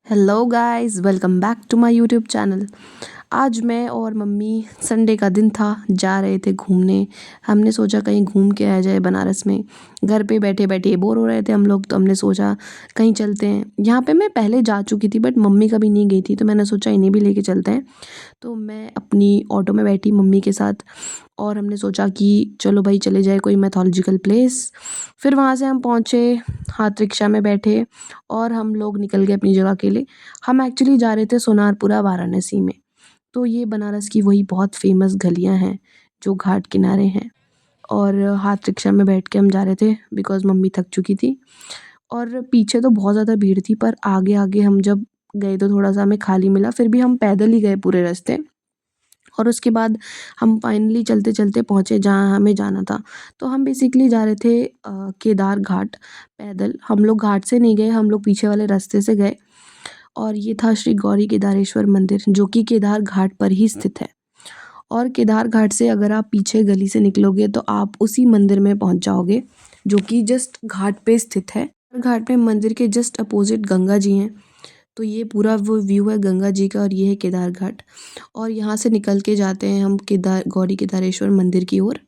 Hello guys, welcome back to my YouTube channel. आज मैं और मम्मी संडे का दिन था, जा रहे थे घूमने। हमने सोचा कहीं घूम के आ जाए बनारस में। घर पे बैठे बैठे बोर हो रहे थे हम लोग, तो हमने सोचा कहीं चलते हैं। यहाँ पे मैं पहले जा चुकी थी बट मम्मी कभी नहीं गई थी, तो मैंने सोचा इन्हें भी लेके चलते हैं। तो मैं अपनी ऑटो में बैठी मम्मी के साथ, और हमने सोचा कि चलो भाई चले जाए कोई मैथोलॉजिकल प्लेस। फिर वहाँ से हम पहुँचे, हाथ रिक्शा में बैठे और हम लोग निकल गए अपनी जगह के लिए। हम एक्चुअली जा रहे थे सोनारपुरा वाराणसी में। तो ये बनारस की वही बहुत फेमस गलियाँ हैं जो घाट किनारे हैं। और हाथ रिक्शा में बैठ के हम जा रहे थे बिकॉज़ मम्मी थक चुकी थी। और पीछे तो बहुत ज़्यादा भीड़ थी, पर आगे आगे हम जब गए तो थोड़ा सा हमें खाली मिला, फिर भी हम पैदल ही गए पूरे रास्ते। और उसके बाद हम फाइनली चलते चलते पहुँचे जहाँ हमें जाना था। तो हम बेसिकली जा रहे थे केदार घाट पैदल। हम लोग घाट से नहीं गए, हम लोग पीछे वाले रास्ते से गए। और ये था श्री गौरी केदारेश्वर मंदिर, जो कि केदार घाट पर ही स्थित है। और केदार घाट से अगर आप पीछे गली से निकलोगे तो आप उसी मंदिर में पहुंच जाओगे, जो कि जस्ट घाट पे स्थित है। घाट में मंदिर के जस्ट अपोजिट गंगा जी हैं। तो ये पूरा वो व्यू है गंगा जी का, और ये है केदार घाट। और यहाँ से निकल के जाते हैं हम केदार गौरी केदारेश्वर मंदिर की ओर।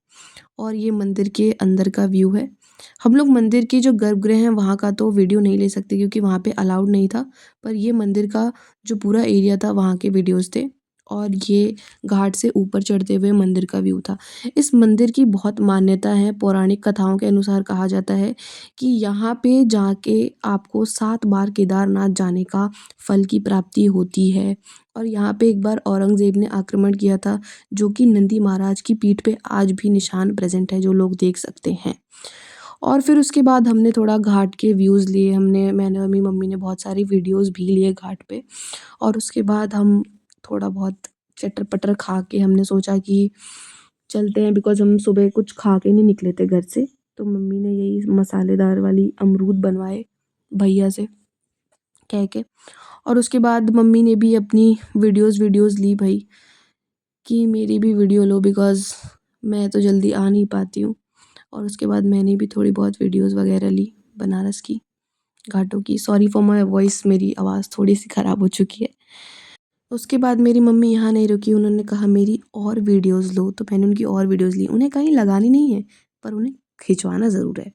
और ये मंदिर के अंदर का व्यू है। हम लोग मंदिर की जो गर्भगृह है वहाँ का तो वीडियो नहीं ले सकते क्योंकि वहाँ पे अलाउड नहीं था। पर ये मंदिर का जो पूरा एरिया था वहाँ के वीडियोस थे। और ये घाट से ऊपर चढ़ते हुए मंदिर का व्यू था। इस मंदिर की बहुत मान्यता है। पौराणिक कथाओं के अनुसार कहा जाता है कि यहाँ पे जाके आपको 7 बार केदारनाथ जाने का फल की प्राप्ति होती है। और यहाँ पे एक बार औरंगज़ेब ने आक्रमण किया था, जो कि नंदी महाराज की पीठ पे आज भी निशान प्रेजेंट है, जो लोग देख सकते हैं। और फिर उसके बाद हमने थोड़ा घाट के व्यूज़ लिए। मैंने और मेरी मम्मी ने बहुत सारी वीडियोज़ भी लिए घाट पे। और उसके बाद हम थोड़ा बहुत चटर-पटर खा के हमने सोचा कि चलते हैं, बिकॉज़ हम सुबह कुछ खा के नहीं निकले थे घर से। तो मम्मी ने यही मसालेदार वाली अमरूद बनवाए भैया से कह के। और उसके बाद मम्मी ने भी अपनी वीडियोज़ ली भाई, कि मेरी भी वीडियो लो, बिकॉज़ मैं तो जल्दी आ नहीं पाती हूँ। और उसके बाद मैंने भी थोड़ी बहुत वीडियोज़ वगैरह ली बनारस की, घाटों की। सॉरी फॉर माय वॉइस, मेरी आवाज़ थोड़ी-सी ख़राब हो चुकी है। उसके बाद मेरी मम्मी यहाँ नहीं रुकी, उन्होंने कहा मेरी और वीडियोज़ लो, तो मैंने उनकी और वीडियोज़ ली। उन्हें कहीं लगानी नहीं है, पर उन्हें खिंचवाना ज़रूर है।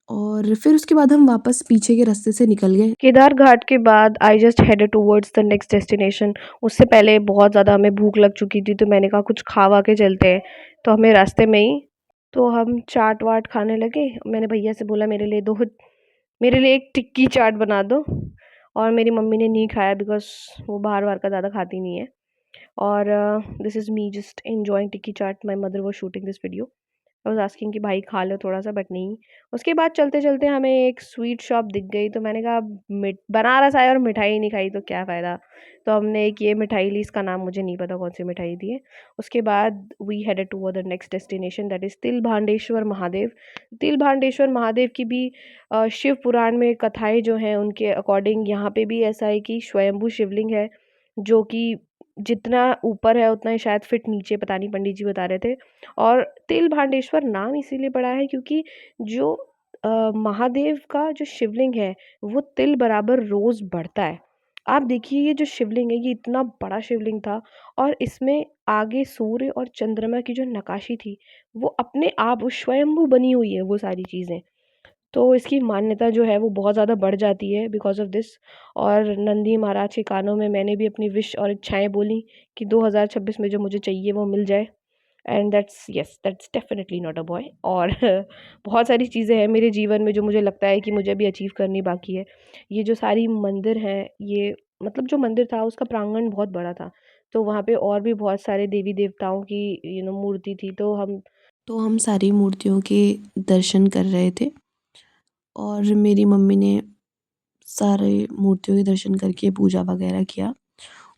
और फिर उसके बाद हम वापस पीछे के रास्ते से निकल गए। केदार घाट के बाद I just headed towards the next destination. उससे पहले बहुत ज़्यादा हमें भूख लग चुकी थी, तो मैंने कहा कुछ खावा के चलते हैं। तो हमें रास्ते में ही तो हम चाट वाट खाने लगे। मैंने भैया से बोला मेरे लिए एक टिक्की चाट बना दो। और मेरी मम्मी ने नहीं खाया बिकॉज वो बाहर वार का ज़्यादा खाती नहीं है। और this is me just enjoying tikki chaat. My mother was shooting this video. I was asking कि भाई खा लो थोड़ा सा, बट नहीं। उसके बाद चलते-चलते हमें एक स्वीट शॉप दिख गई, तो मैंने कहा मिठ बनारस आए और मिठाई नहीं खाई तो क्या फ़ायदा। तो हमने एक ये मिठाई ली, इसका नाम मुझे नहीं पता कौन-सी मिठाई थी ये। उसके बाद we headed toward the next destination that is Tilbhandeshwar Mahadev. Tilbhandeshwar Mahadev की भी शिव पुराण में कथाएँ जो हैं उनके अकॉर्डिंग यहाँ पे भी ऐसा है कि स्वयंभू शिवलिंग है, जो कि जितना ऊपर है उतना ही शायद फिट नीचे, पता नहीं पंडित जी बता रहे थे। और तिलभांडेश्वर नाम इसीलिए पड़ा है क्योंकि जो महादेव का जो शिवलिंग है वो तिल बराबर रोज़ बढ़ता है। आप देखिए ये जो शिवलिंग है ये इतना बड़ा शिवलिंग था, और इसमें आगे सूर्य और चंद्रमा की जो नक्काशी थी वो अपने आप वो स्वयंभू बनी हुई है वो सारी चीज़ें। तो इसकी मान्यता जो है वो बहुत ज़्यादा बढ़ जाती है बिकॉज़ ऑफ़ दिस। और नंदी महाराज के कानों में मैंने भी अपनी विश और इच्छाएँ बोली कि 2026 में जो मुझे चाहिए वो मिल जाए। And that's definitely not a boy. और बहुत सारी चीज़ें हैं मेरे जीवन में जो मुझे लगता है कि मुझे अभी अचीव करनी बाकी है। ये जो सारी मंदिर हैं, ये मतलब जो मंदिर था उसका प्रांगण बहुत बड़ा था, तो वहाँ पे और भी बहुत सारे देवी देवताओं की मूर्ति थी। तो हम सारी मूर्तियों के दर्शन कर रहे थे। और मेरी मम्मी ने सारे मूर्तियों के दर्शन करके पूजा वगैरह किया।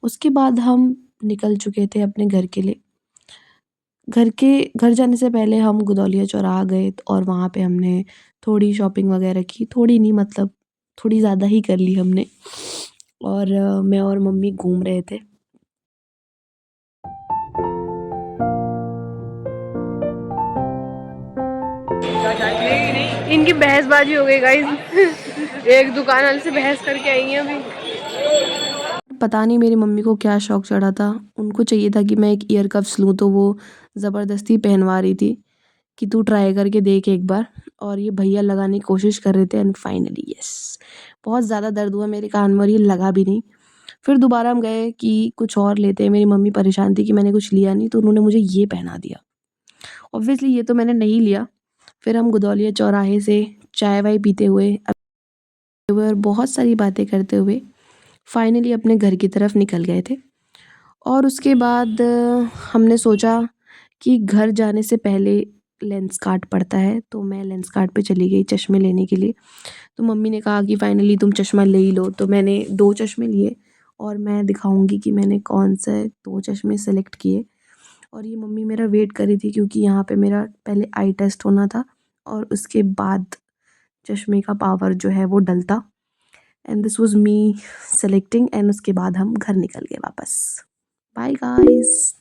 उसके बाद हम निकल चुके थे अपने घर के लिए। घर जाने से पहले हम गुदौलिया चौराहा गए, और वहाँ पे हमने थोड़ी शॉपिंग वगैरह की। थोड़ी नहीं, मतलब थोड़ी ज़्यादा ही कर ली हमने। और मैं और मम्मी घूम रहे थे। इनकी बहसबाजी हो गई गाइस। एक दुकान वाले से बहस करके आई हैं अभी। पता नहीं मेरी मम्मी को क्या शौक चढ़ा था, उनको चाहिए था कि मैं एक ईयर कप्स लूँ, तो वो ज़बरदस्ती पहनवा रही थी कि तू ट्राई करके देख एक बार। और ये भैया लगाने की कोशिश कर रहे थे एंड फाइनली यस, बहुत ज़्यादा दर्द हुआ मेरे कान में और ये लगा भी नहीं। फिर दोबारा हम गए कि कुछ और लेते हैं, मेरी मम्मी परेशान थी कि मैंने कुछ लिया नहीं, तो उन्होंने मुझे ये पहना दिया। ऑब्वियसली ये तो मैंने नहीं लिया। फिर हम गुदौलिया चौराहे से चाय वाय पीते हुए और बहुत सारी बातें करते हुए फाइनली अपने घर की तरफ निकल गए थे। और उसके बाद हमने सोचा कि घर जाने से पहले लेंस कार्ट पड़ता है, तो मैं लेंस कार्ट पे चली गई चश्मे लेने के लिए। तो मम्मी ने कहा कि फाइनली तुम चश्मा ले ही लो, तो मैंने 2 चश्मे लिए और मैं दिखाऊँगी कि मैंने कौन से 2 चश्मे सेलेक्ट किए। और ये मम्मी मेरा वेट कर रही थी क्योंकि यहाँ पे मेरा पहले आई टेस्ट होना था और उसके बाद चश्मे का पावर जो है वो डलता। And this was me selecting and उसके बाद हम घर निकल गए वापस। Bye guys.